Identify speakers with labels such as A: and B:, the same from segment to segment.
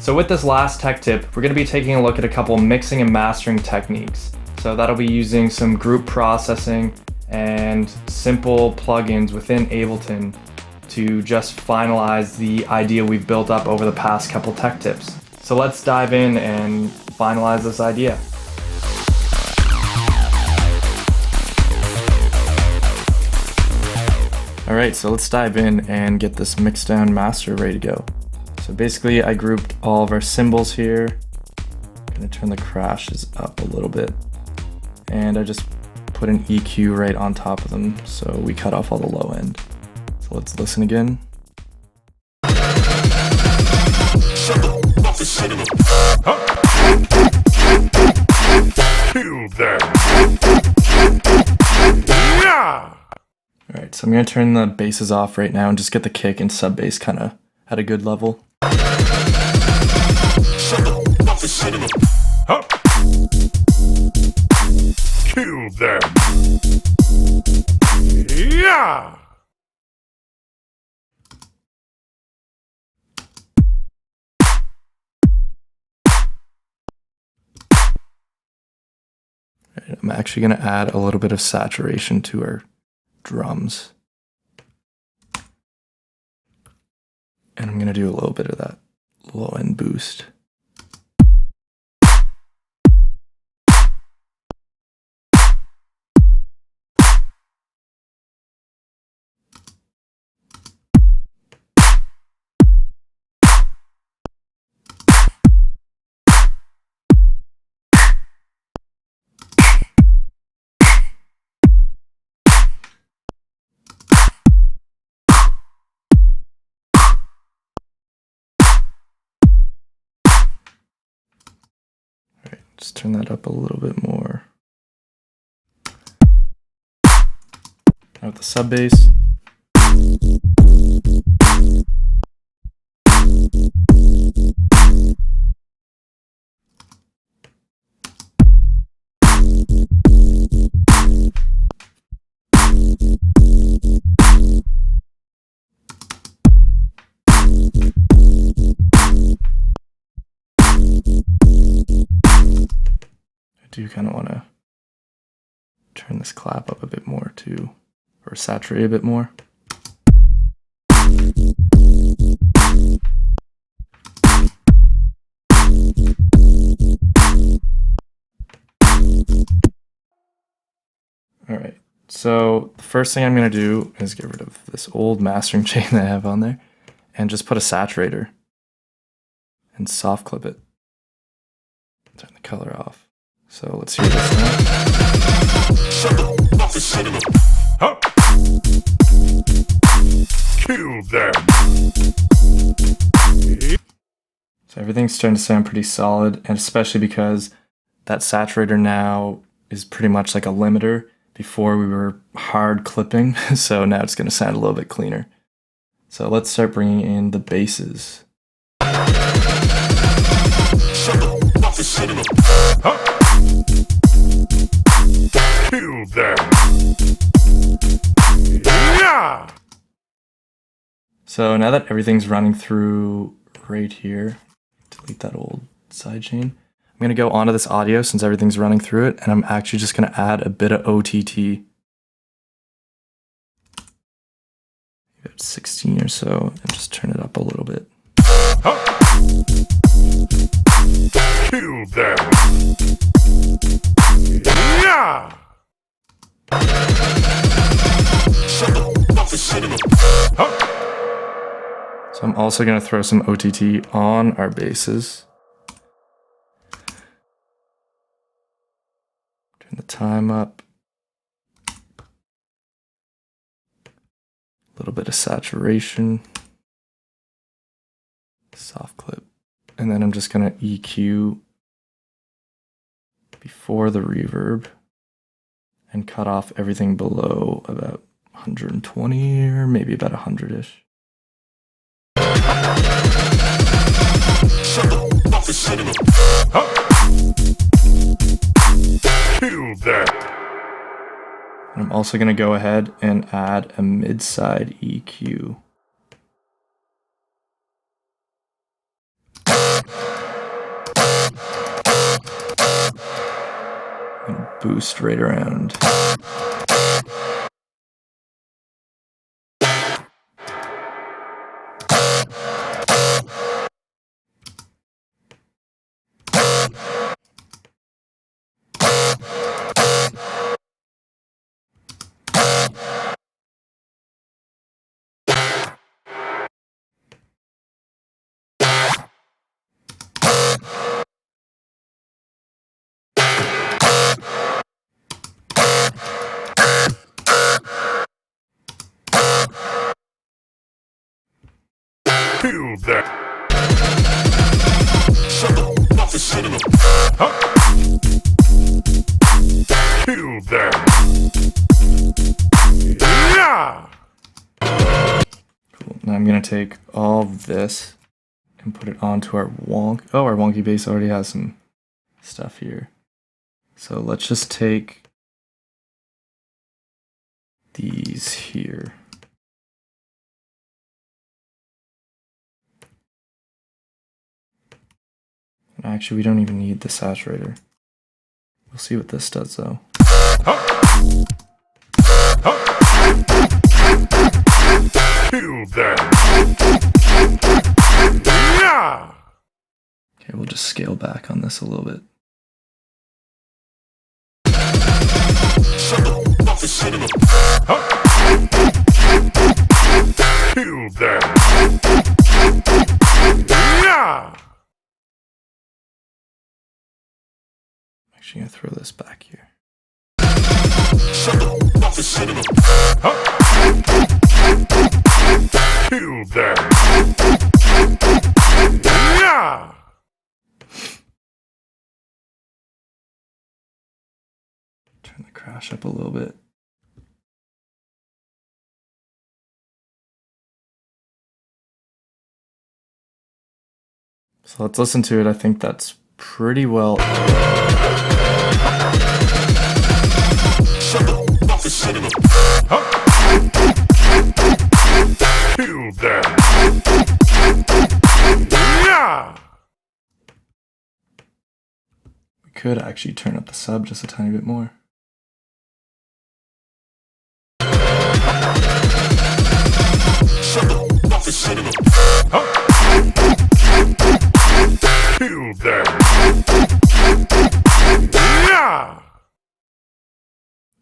A: So with this last tech tip, we're going to be taking a look at a couple mixing and mastering techniques. So that'll be using some group processing and simple plugins within Ableton to just finalize the idea we've built up over the past couple tech tips. So let's dive in and finalize this idea. Alright, so let's dive in and get this Mixdown master ready to go. So basically I grouped all of our cymbals here. I'm gonna turn the crashes up a little bit. And I just put an EQ right on top of them, so we cut off all the low end. So let's listen again. Alright, so I'm gonna turn the basses off right now and just get the kick and sub bass kind of at a good level.
B: Kill them. Yeah.
A: I'm actually going to add a little bit of saturation to our drums. And I'm going to do a little bit of that low end boost. Just turn that up a little bit more. Now with the sub bass. I do kind of want to turn this clap up a bit more too, or saturate a bit more. Alright, so the first thing I'm going to do is get rid of this old mastering chain that I have on there and just put a saturator and soft clip it. Turn the color off. So let's hear this now.
B: Kill them.
A: So everything's starting to sound pretty solid, and especially because that saturator now is pretty much like a limiter. Before we were hard clipping, so now it's going to sound a little bit cleaner. So let's start bringing in the basses.
B: Kill them. Yeah.
A: So now that everything's running through right here, delete that old sidechain. I'm going to go onto this audio since everything's running through it, and I'm actually just going to add a bit of OTT. About 16 or so, and just turn it up a little bit.
B: Kill them. Yeah.
A: So I'm also going to throw some OTT on our basses. Turn the time up. A little bit of saturation. Soft clip. And then I'm just going to EQ before the reverb and cut off everything below about 120 or maybe about 100-ish.
B: Kill them.
A: And I'm also going to go ahead and add a mid-side EQ. boost right around.
B: Kill that. Kill that. Yeah.
A: Cool. Now I'm gonna take all of this and put it onto our wonk. Oh, our wonky base already has some stuff here. So let's just take these here. Actually, we don't even need the saturator. We'll see what this does though.
B: Kill that. Yeah.
A: Okay, we'll just scale back on this a little bit.
B: Kill that. Yeah.
A: I'm actually gonna throw this back here.
B: Kill that. Yeah.
A: Turn the crash up a little bit. So let's listen to it. I think that's pretty well.
B: Kill that. Yeah.
A: We could actually turn up the sub just a tiny bit more.
B: Kill that. Yeah.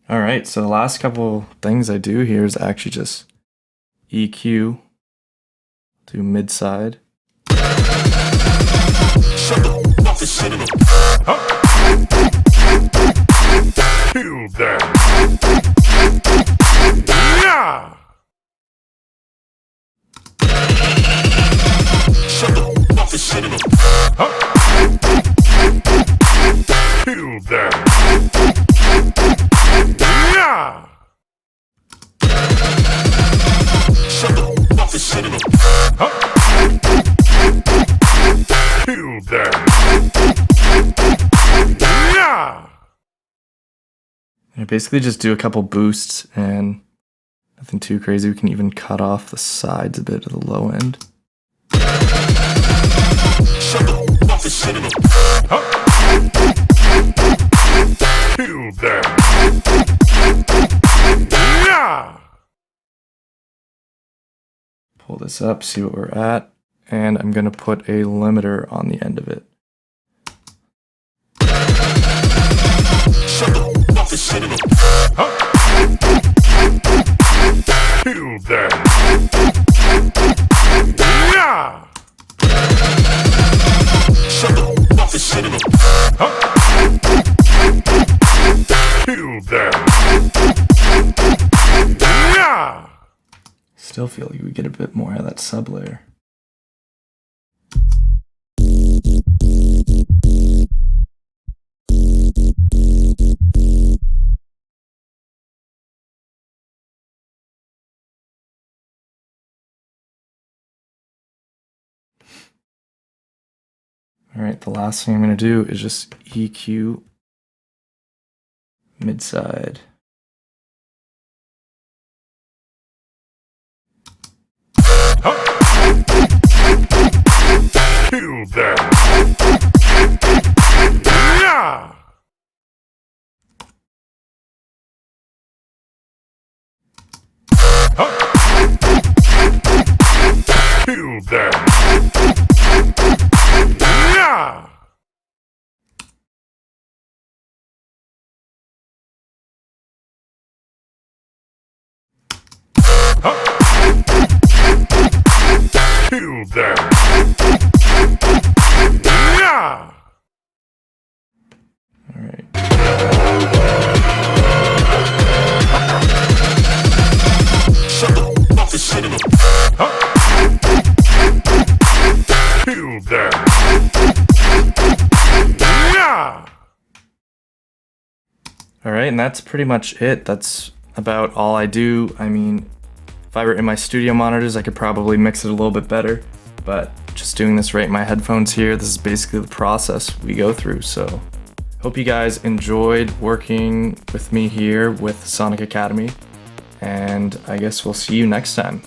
A: All right, so the last couple things I do here is actually just EQ, do mid side.
B: Kill that. Yeah. Kill that. Yeah. Kill that. Yeah.
A: I basically just do a couple boosts and nothing too crazy. We can even cut off the sides a bit of the low end.
B: Kill that. Yeah.
A: Pull this up, see what we're at, and I'm going to put a limiter on the end of it.
B: Kill that. Yeah. Kill that. Yeah.
A: Still feel like we get a bit more out of that sub layer. All right, the last thing I'm going to do is just EQ mid-side.
B: Kill that. Yeah. Kill them! Yeah! Kill them! Yeah!
A: Alright.
B: Kill them! Yeah!
A: Alright, and that's pretty much it. That's about all I do. I mean, if I were in my studio monitors, I could probably mix it a little bit better, but just doing this right in my headphones here, this is basically the process we go through. So hope you guys enjoyed working with me here with Sonic Academy, and I guess we'll see you next time.